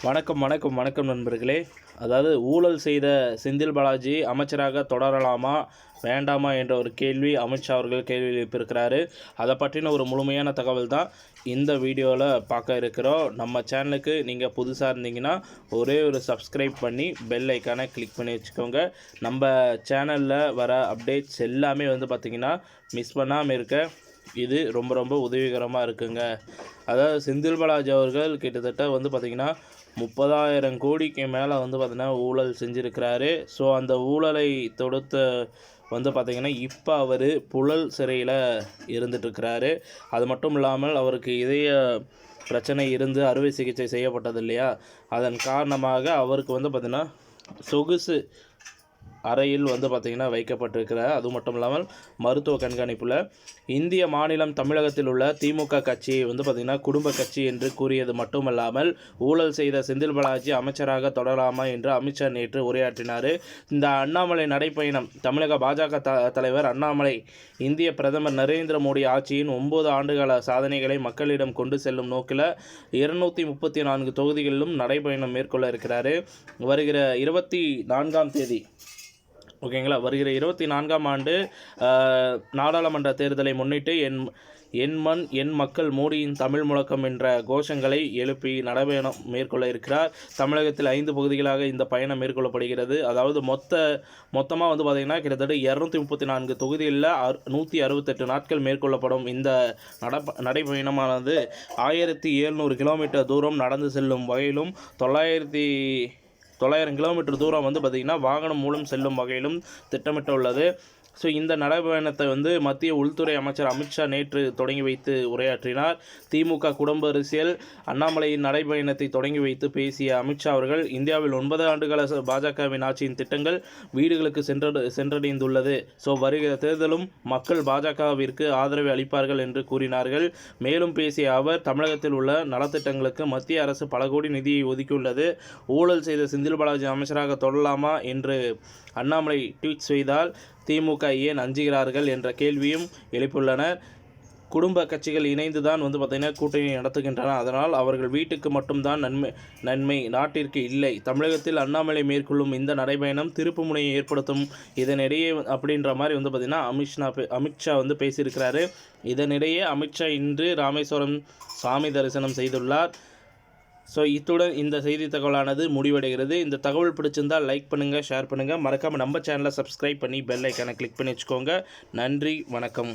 வணக்கம் நண்பர்களே. அதாவது ஊழல் செய்த செந்தில் பாலாஜி அமைச்சராக தொடரலாமா வேண்டாமா என்ற ஒரு கேள்வி அமித்ஷா அவர்கள் கேள்வி எழுப்பியிருக்கிறாரு. அதை பற்றின ஒரு முழுமையான தகவல் தான் இந்த வீடியோவில் பார்க்க இருக்கிறோம். நம்ம சேனலுக்கு நீங்கள் புதுசாக இருந்தீங்கன்னா ஒரே ஒரு சப்ஸ்கிரைப் பண்ணி பெல் ஐக்கானை கிளிக் பண்ணி வச்சுக்கோங்க. நம்ம சேனலில் வர அப்டேட்ஸ் எல்லாமே பார்த்திங்கன்னா மிஸ் பண்ணாமல் இருக்க இது ரொம்ப உதவிகரமாக இருக்குங்க. அதாவது செந்தில் பாலாஜி அவர்கள் கிட்டத்தட்ட பார்த்திங்கன்னா 30,000 கோடிக்கு மேலே பார்த்திங்கன்னா ஊழல் செஞ்சுருக்கிறாரு. ஸோ அந்த ஊழலை தொடுத்த பார்த்திங்கன்னா இப்போ அவர் புழல் சிறையில் இருந்துகிட்ருக்கிறாரு. அது மட்டும் இல்லாமல் அவருக்கு இதய பிரச்சனை இருந்து அறுவை சிகிச்சை செய்யப்பட்டது இல்லையா, அதன் காரணமாக அவருக்கு பார்த்திங்கன்னா சொகுசு அறையில் பார்த்திங்கன்னா வைக்கப்பட்டிருக்கிறார். அது மட்டும் இல்லாமல் மருத்துவ கண்காணிப்பில் இந்திய மாநிலம் தமிழகத்தில் உள்ள திமுக கட்சியை பார்த்திங்கன்னா குடும்ப கட்சி என்று கூறியது மட்டுமல்லாமல் ஊழல் செய்த செந்தில் பாலாஜி அமைச்சராக தொடரலாமா என்று அமித்ஷா நேற்று உரையாற்றினார். இந்த அண்ணாமலை நடைப்பயணம் தமிழக பாஜக தலைவர் அண்ணாமலை இந்திய பிரதமர் நரேந்திர மோடி ஆட்சியின் 9 ஆண்டுகால சாதனைகளை மக்களிடம் கொண்டு செல்லும் நோக்கில் 234 தொகுதிகளிலும் நடைப்பயணம் மேற்கொள்ள இருக்கிறார். வருகிற 24ஆம் தேதி ஓகேங்களா, வருகிற 24ஆம் ஆண்டு நாடாளுமன்ற தேர்தலை முன்னிட்டு என் மண் என் மக்கள் மோடியின் தமிழ் முழக்கம் என்ற கோஷங்களை எழுப்பி நடைபயணம் மேற்கொள்ள இருக்கிறார். தமிழகத்தில் 5 பகுதிகளாக இந்த பயணம் மேற்கொள்ளப்படுகிறது. அதாவது மொத்தமாக பார்த்திங்கன்னா கிட்டத்தட்ட 234 தொகுதிகளில் 168 நாட்கள் மேற்கொள்ளப்படும் இந்த நடைப்பயணமானது 1700 கிலோமீட்டர் தூரம் நடந்து செல்லும் வகையிலும் 900 கிலோமீட்டர் தூரம் பார்த்திங்கன்னா வாகனம் மூலம் செல்லும் வகையிலும் திட்டமிட்டுள்ளது. ஸோ இந்த நடைபயணத்தை மத்திய உள்துறை அமைச்சர் அமித்ஷா நேற்று தொடங்கி வைத்து உரையாற்றினார். திமுக குடும்ப அரசியல் அண்ணாமலையின் நடைபயணத்தை தொடங்கி வைத்து பேசிய அமித்ஷா அவர்கள் இந்தியாவில் 9 ஆண்டுகால பாஜகவின் ஆட்சியின் திட்டங்கள் வீடுகளுக்கு சென்றடைந்துள்ளது. ஸோ வருகிற தேர்தலும் மக்கள் பாஜகவிற்கு ஆதரவை அளிப்பார்கள் என்று கூறினார்கள். மேலும் பேசிய அவர் தமிழகத்தில் உள்ள நலத்திட்டங்களுக்கு மத்திய அரசு பல கோடி நிதியை ஒதுக்கியுள்ளது. ஊழல் செய்த செந்தில் பாலாஜி அமைச்சராக தொடரலாமா என்று அண்ணாமலை ட்வீட் செய்தால் திமுக ஏன் அஞ்சுகிறார்கள் என்ற கேள்வியும் எழுப்பியுள்ளனர். குடும்ப கட்சிகள் இணைந்து தான் பார்த்திங்கன்னா கூட்டணி நடத்துகின்றன. அதனால் அவர்கள் வீட்டுக்கு மட்டும்தான் நன்மை நாட்டிற்கு இல்லை. தமிழகத்தில் அண்ணாமலை மேற்கொள்ளும் இந்த நடைபயணம் திருப்பு முனையை ஏற்படுத்தும். இதனிடையே அப்படின்ற மாதிரி பார்த்திங்கன்னா அமித்ஷா பேசியிருக்கிறாரு. இதனிடையே அமித்ஷா இன்று ராமேஸ்வரம் சாமி தரிசனம் செய்துள்ளார். ஸோ இத்துடன் இந்த செய்தி தகவலானது முடிவடைகிறது. இந்த தகவல் பிடிச்சிருந்தால் லைக் பண்ணுங்கள், ஷேர் பண்ணுங்கள், மறக்காமல் நம்ம சேனலை சப்ஸ்கிரைப் பண்ணி பெல் ஐக்கானை கிளிக் பண்ணி வச்சுக்கோங்க. நன்றி, வணக்கம்.